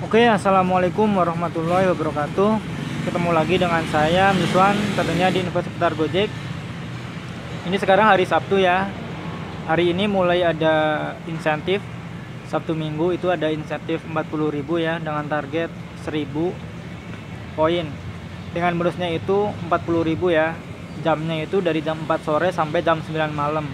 Oke, assalamualaikum warahmatullahi wabarakatuh. Ketemu lagi dengan saya Miswan, tentunya di Info Seputar Gojek. Ini sekarang hari Sabtu ya. Hari ini mulai ada insentif. Sabtu Minggu itu ada insentif 40.000 ya, dengan target 1.000 poin. Dengan bonusnya itu 40.000 ya. Jamnya itu dari jam 4 sore sampai jam 9 malam.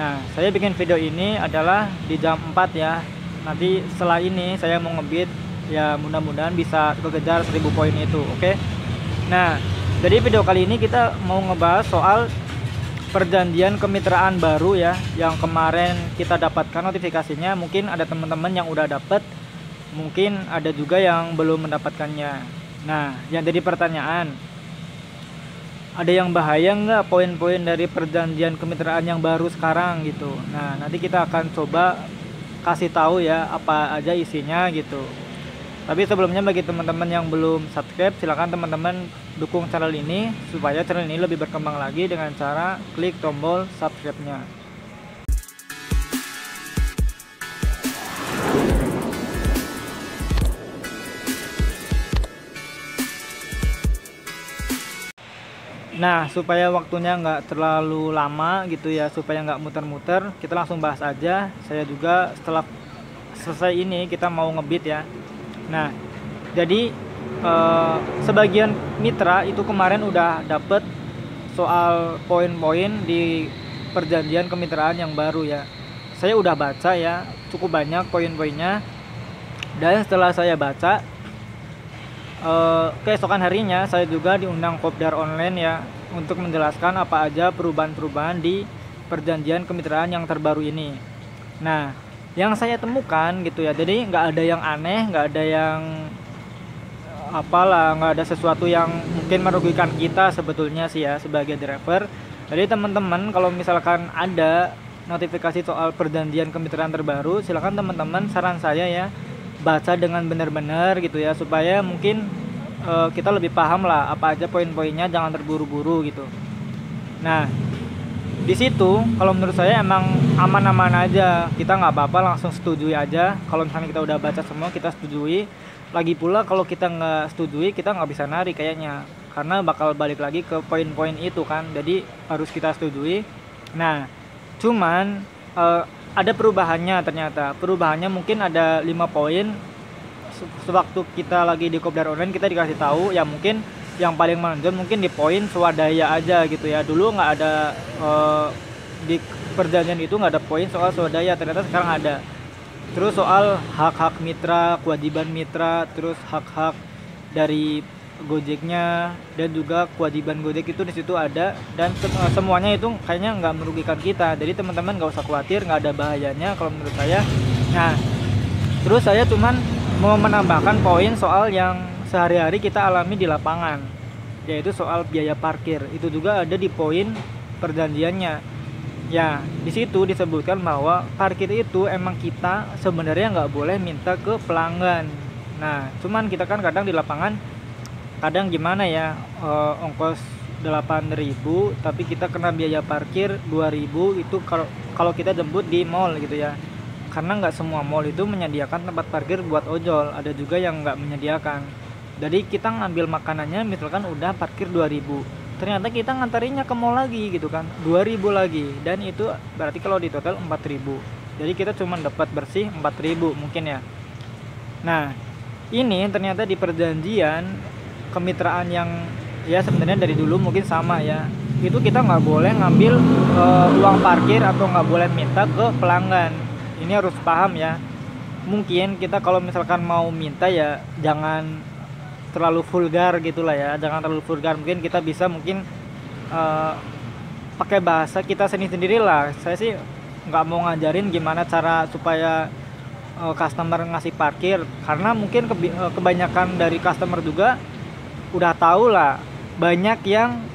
Nah, saya bikin video ini adalah di jam 4 ya. Nanti setelah ini saya mau ngebit ya, mudah-mudahan bisa kekejar 1.000 poin itu. Oke. Nah, jadi video kali ini kita mau ngebahas soal perjanjian kemitraan baru ya, yang kemarin kita dapatkan notifikasinya. Mungkin ada teman-teman yang udah dapet, mungkin ada juga yang belum mendapatkannya. Nah, yang jadi pertanyaan, ada yang bahaya nggak poin-poin dari perjanjian kemitraan yang baru sekarang gitu. Nah, nanti kita akan coba kasih tahu ya apa aja isinya gitu. Tapi sebelumnya, bagi teman-teman yang belum subscribe, silakan teman-teman dukung channel ini supaya channel ini lebih berkembang lagi dengan cara klik tombol subscribe-nya. Nah, supaya waktunya nggak terlalu lama gitu ya, supaya nggak muter-muter, kita langsung bahas aja. Saya juga setelah selesai ini kita mau ngebit ya. Nah, jadi sebagian mitra itu kemarin udah dapet soal poin-poin di perjanjian kemitraan yang baru ya. Saya udah baca ya, cukup banyak poin-poinnya. Dan setelah saya baca, keesokan harinya saya juga diundang kopdar online ya, untuk menjelaskan apa aja perubahan-perubahan di perjanjian kemitraan yang terbaru ini. Nah, yang saya temukan gitu ya, jadi nggak ada yang aneh, nggak ada yang apalah, nggak ada sesuatu yang mungkin merugikan kita sebetulnya sih ya, sebagai driver. Jadi teman-teman kalau misalkan ada notifikasi soal perjanjian kemitraan terbaru, silakan teman-teman, saran saya ya, baca dengan benar-benar gitu ya, supaya mungkin kita lebih paham lah apa aja poin-poinnya, jangan terburu-buru gitu. Nah, di situ kalau menurut saya emang aman-aman aja, kita nggak apa-apa langsung setujui aja. Kalau misalnya kita udah baca semua, kita setujui. Lagi pula kalau kita nggak setujui, kita nggak bisa narik kayaknya, karena bakal balik lagi ke poin-poin itu kan. Jadi harus kita setujui. Nah, cuman ada perubahannya ternyata. Perubahannya mungkin ada 5 poin. Sewaktu kita lagi di kopdar online, kita dikasih tahu ya, mungkin yang paling menonjol mungkin di poin swadaya aja gitu ya. Dulu nggak ada di perjanjian itu nggak ada poin soal swadaya, ternyata sekarang ada. Terus soal hak-hak mitra, kewajiban mitra, terus hak-hak dari Gojeknya dan juga kewajiban Gojek itu di situ ada, dan semuanya itu kayaknya nggak merugikan kita. Jadi teman-teman nggak usah khawatir, nggak ada bahayanya kalau menurut saya. Nah, terus saya cuman mau menambahkan poin soal yang sehari-hari kita alami di lapangan, yaitu soal biaya parkir. Itu juga ada di poin perjanjiannya. Ya, di situ disebutkan bahwa parkir itu emang kita sebenarnya nggak boleh minta ke pelanggan. Nah, cuman kita kan kadang di lapangan, kadang gimana ya, ongkos 8.000 tapi kita kena biaya parkir 2.000 itu kalau kita jemput di mall gitu ya. Karena nggak semua mall itu menyediakan tempat parkir buat ojol, ada juga yang nggak menyediakan. Jadi kita ngambil makanannya misalkan udah parkir 2.000, ternyata kita ngantarinnya ke mall lagi gitu kan, 2.000 lagi, dan itu berarti kalau di total 4.000. Jadi kita cuma dapat bersih 4.000 mungkin ya. Nah, ini ternyata di perjanjian kemitraan yang ya sebenarnya dari dulu mungkin sama ya, itu kita nggak boleh ngambil uang parkir atau nggak boleh minta ke pelanggan. Ini harus paham ya. Mungkin kita kalau misalkan mau minta ya jangan terlalu vulgar gitulah ya, jangan terlalu vulgar. Mungkin kita bisa pakai bahasa kita sendiri lah. Saya sih nggak mau ngajarin gimana cara supaya customer ngasih parkir, karena mungkin kebanyakan dari customer juga udah tahu lah, banyak yang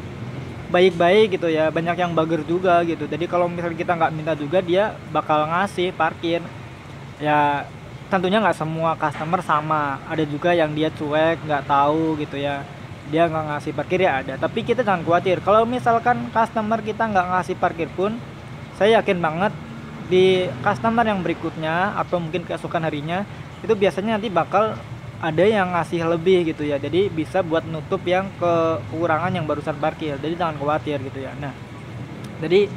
baik-baik gitu ya, banyak yang bager juga gitu. Jadi kalau misalnya kita nggak minta juga, dia bakal ngasih parkir ya. Tentunya nggak semua customer sama, ada juga yang dia cuek, nggak tahu gitu ya, dia nggak ngasih parkir ya ada. Tapi kita jangan khawatir, kalau misalkan customer kita nggak ngasih parkir pun, saya yakin banget di customer yang berikutnya atau mungkin keesokan harinya itu biasanya nanti bakal ada yang ngasih lebih gitu ya, jadi bisa buat nutup yang kekurangan yang barusan parkir, jadi jangan khawatir gitu ya. Nah, jadi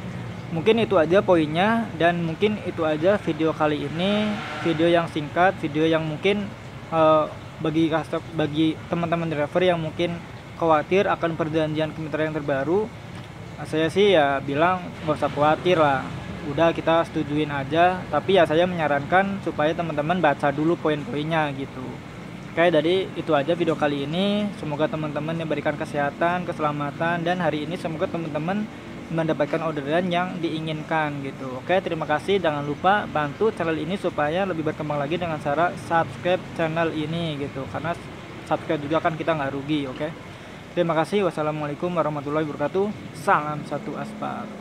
mungkin itu aja poinnya, dan mungkin itu aja video kali ini, video yang singkat, video yang mungkin bagi teman-teman driver yang mungkin khawatir akan perjanjian kemitraan yang terbaru. Saya sih ya bilang nggak usah khawatir lah, udah kita setujuin aja, tapi ya saya menyarankan supaya teman-teman baca dulu poin-poinnya gitu. Oke, jadi itu aja video kali ini. Semoga teman-teman diberikan kesehatan, keselamatan, dan hari ini semoga teman-teman mendapatkan orderan yang diinginkan gitu. Oke, terima kasih. Jangan lupa bantu channel ini supaya lebih berkembang lagi dengan cara subscribe channel ini gitu, karena subscribe juga kan kita nggak rugi. Oke, terima kasih. Wassalamualaikum warahmatullahi wabarakatuh. Salam satu aspal.